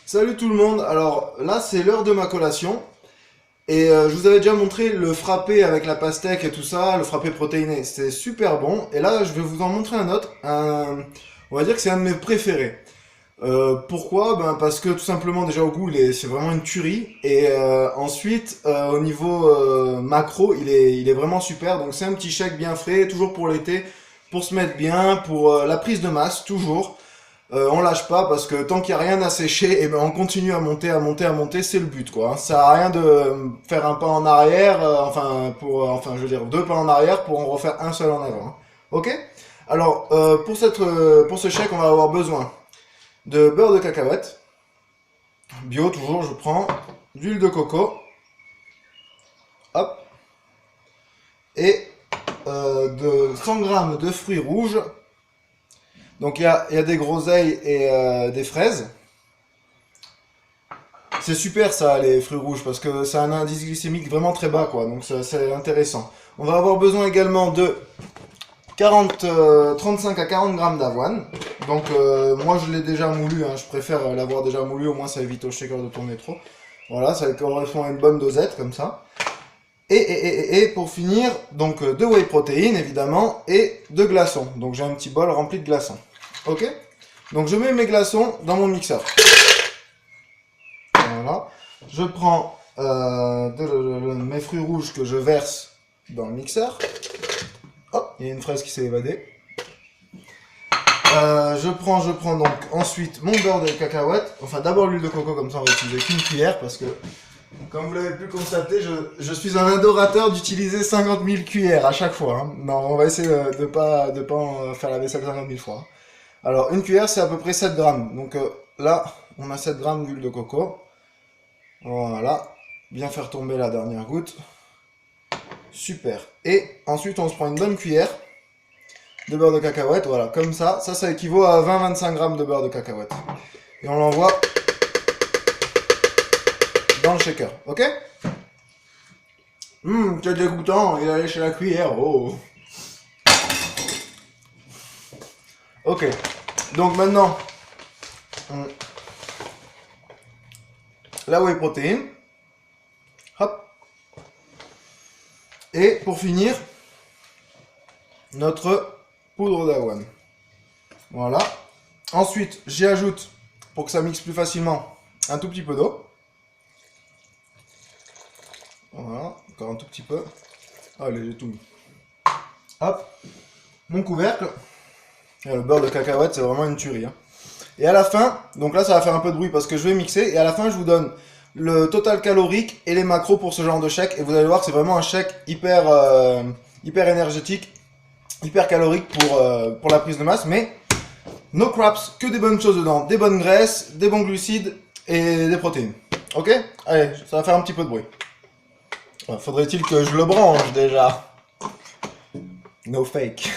Salut tout le monde, alors là c'est l'heure de ma collation et je vous avais déjà montré le frappé avec la pastèque et tout ça, le frappé protéiné, c'était super bon et là je vais vous en montrer un autre, on va dire que c'est un de mes préférés. Pourquoi? Ben parce que tout simplement déjà au goût c'est vraiment une tuerie et ensuite au niveau macro il est vraiment super, donc c'est un petit shake bien frais, toujours pour l'été, pour se mettre bien, pour la prise de masse toujours. On lâche pas parce que tant qu'il n'y a rien à sécher, et ben on continue à monter, à monter, à monter, c'est le but quoi. Ça sert à rien de faire un pas en arrière, enfin je veux dire deux pas en arrière pour en refaire un seul en avant, hein. Ok? Alors pour ce chèque on va avoir besoin de beurre de cacahuète, bio toujours je prends, d'huile de coco, hop, et de 100 grammes de fruits rouges. Donc il y a des groseilles et des fraises. C'est super ça, les fruits rouges, parce que ça a un indice glycémique vraiment très bas, quoi. Donc c'est intéressant. On va avoir besoin également de 35 à 40 grammes d'avoine. Donc moi je l'ai déjà moulu, hein. Je préfère l'avoir déjà moulu, au moins ça évite au shaker de tourner trop. Voilà, ça correspond à une bonne dosette, comme ça. Et pour finir, donc de whey protein évidemment, et de glaçons. Donc j'ai un petit bol rempli de glaçons. Ok? Donc je mets mes glaçons dans mon mixeur. Voilà. Je prends mes fruits rouges que je verse dans le mixeur. Hop, il y a une fraise qui s'est évadée. Je prends donc ensuite mon beurre de cacahuète. Enfin d'abord l'huile de coco, comme ça on va utiliser qu'une cuillère parce que, comme vous l'avez pu constater, je suis un adorateur d'utiliser 50 000 cuillères à chaque fois, hein. Non, on va essayer de pas en faire la vaisselle 50 000 fois, hein. Alors une cuillère c'est à peu près 7 grammes. Donc là on a 7 grammes d'huile de coco. Voilà, bien faire tomber la dernière goutte. Super. Et ensuite, on se prend une bonne cuillère de beurre de cacahuète. Voilà, comme ça. Ça équivaut à 20-25 grammes de beurre de cacahuète. Et on l'envoie dans le shaker. Ok? C'est dégoûtant. Il a léché la cuillère. Oh. Ok. Donc maintenant, la whey protein. Hop. Et pour finir, notre poudre d'avoine. Voilà. Ensuite, j'y ajoute, pour que ça mixe plus facilement, un tout petit peu d'eau. Voilà, encore un tout petit peu. Allez, j'ai tout mis. Hop, mon couvercle. Et le beurre de cacahuète, c'est vraiment une tuerie, hein. Et à la fin, donc là ça va faire un peu de bruit parce que je vais mixer. Et à la fin, je vous donne le total calorique et les macros pour ce genre de shake. Et vous allez voir que c'est vraiment un shake hyper énergétique, hyper calorique pour la prise de masse. Mais no craps, que des bonnes choses dedans. Des bonnes graisses, des bons glucides et des protéines. Ok? Allez, ça va faire un petit peu de bruit. Faudrait-il que je le branche déjà? No fake.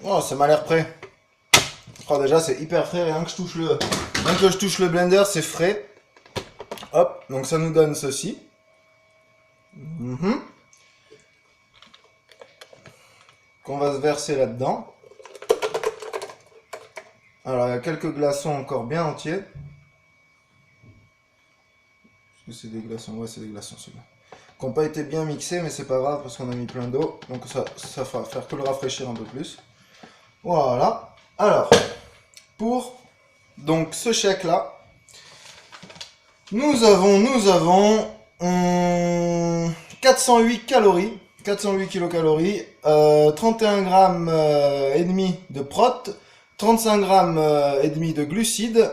Oh, ça m'a l'air prêt. Oh, déjà, c'est hyper frais. Rien que je touche le blender, c'est frais. Hop, donc ça nous donne ceci. Qu'on va se verser là-dedans. Alors, il y a quelques glaçons encore bien entiers. Est-ce que c'est des glaçons? Ouais, c'est des glaçons, ceux-là. Qui n'ont pas été bien mixés, mais c'est pas grave parce qu'on a mis plein d'eau. Donc ça va faire que le rafraîchir un peu plus. Voilà. Alors, pour donc ce shake là, nous avons 408 calories 408 kilocalories, 31 grammes et demi de prot, 35 grammes et demi de glucides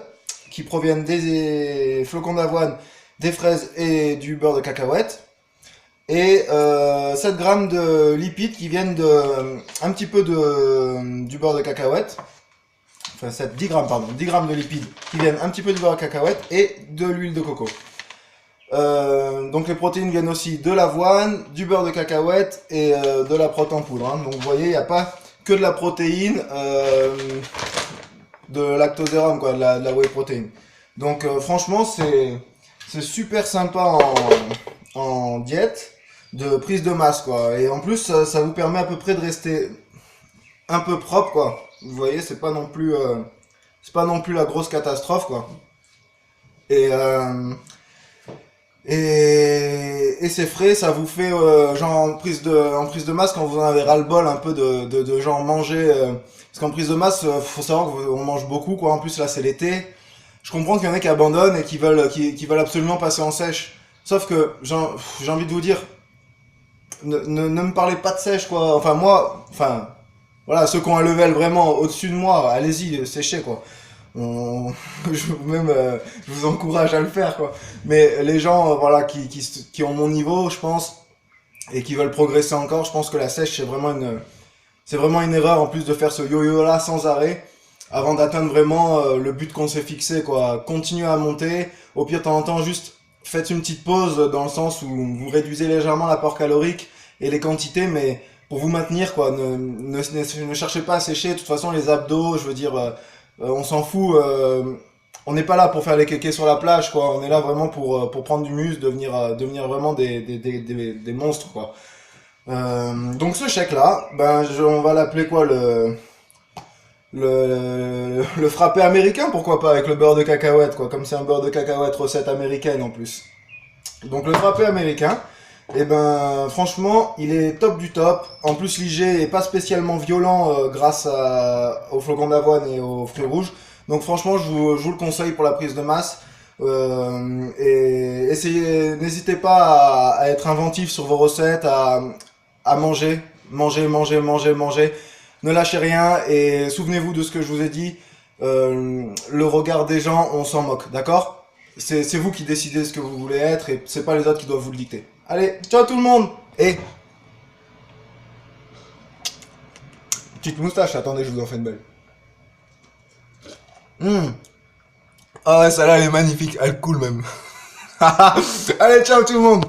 qui proviennent des flocons d'avoine, des fraises et du beurre de cacahuète, et 7 grammes de lipides qui viennent un petit peu du beurre de cacahuète, enfin 10 grammes pardon, 10 grammes de lipides qui viennent un petit peu du beurre de cacahuète et de l'huile de coco. Donc les protéines viennent aussi de l'avoine, du beurre de cacahuète et de la prot en poudre. Hein. Donc vous voyez, il n'y a pas que de la protéine, de lactosérum, quoi, de la whey protein. Donc franchement, c'est super sympa en diète, de prise de masse, quoi. Et en plus, ça vous permet à peu près de rester un peu propre, quoi. Vous voyez, c'est pas non plus la grosse catastrophe, quoi. Et c'est frais, ça vous fait genre en prise de masse quand vous en avez ras-le-bol un peu de genre manger parce qu'en prise de masse faut savoir qu'on mange beaucoup, quoi. En plus là c'est l'été. Je comprends qu'il y en a qui abandonnent et qui veulent absolument passer en sèche. Sauf que j'ai envie de vous dire, ne me parlez pas de sèche, quoi. Enfin voilà, ceux qui ont un level vraiment au-dessus de moi, allez-y, séchez, quoi. On- je vous encourage à le faire, quoi. Mais les gens voilà qui ont mon niveau, je pense, et qui veulent progresser encore, je pense que la sèche c'est vraiment une erreur en plus de faire ce yo-yo là sans arrêt avant d'atteindre vraiment le but qu'on s'est fixé, quoi. Continuez à monter, au pire de temps en temps juste faites une petite pause dans le sens où vous réduisez légèrement l'apport calorique et les quantités, mais pour vous maintenir, quoi. Ne cherchez pas à sécher, de toute façon les abdos, je veux dire on s'en fout. On n'est pas là pour faire les kékés sur la plage, quoi. On est là vraiment pour prendre du muscle, devenir vraiment des monstres, quoi. Donc ce chèque là, on va l'appeler quoi, le frappé américain, pourquoi pas, avec le beurre de cacahuète, quoi. Comme c'est un beurre de cacahuète recette américaine en plus. Donc le frappé américain, et franchement il est top du top. En plus l'IG est pas spécialement violent grâce aux flocons d'avoine et aux fruits rouges. Donc franchement je vous le conseille pour la prise de masse. Et n'hésitez pas à être inventif sur vos recettes, à manger. Ne lâchez rien et souvenez-vous de ce que je vous ai dit. Le regard des gens, on s'en moque, d'accord? C'est vous qui décidez ce que vous voulez être et c'est pas les autres qui doivent vous le dicter. Allez, ciao tout le monde! Et petite moustache, attendez, je vous en fais une belle. Ah ouais, celle-là elle est magnifique, elle coule même. Allez, ciao tout le monde!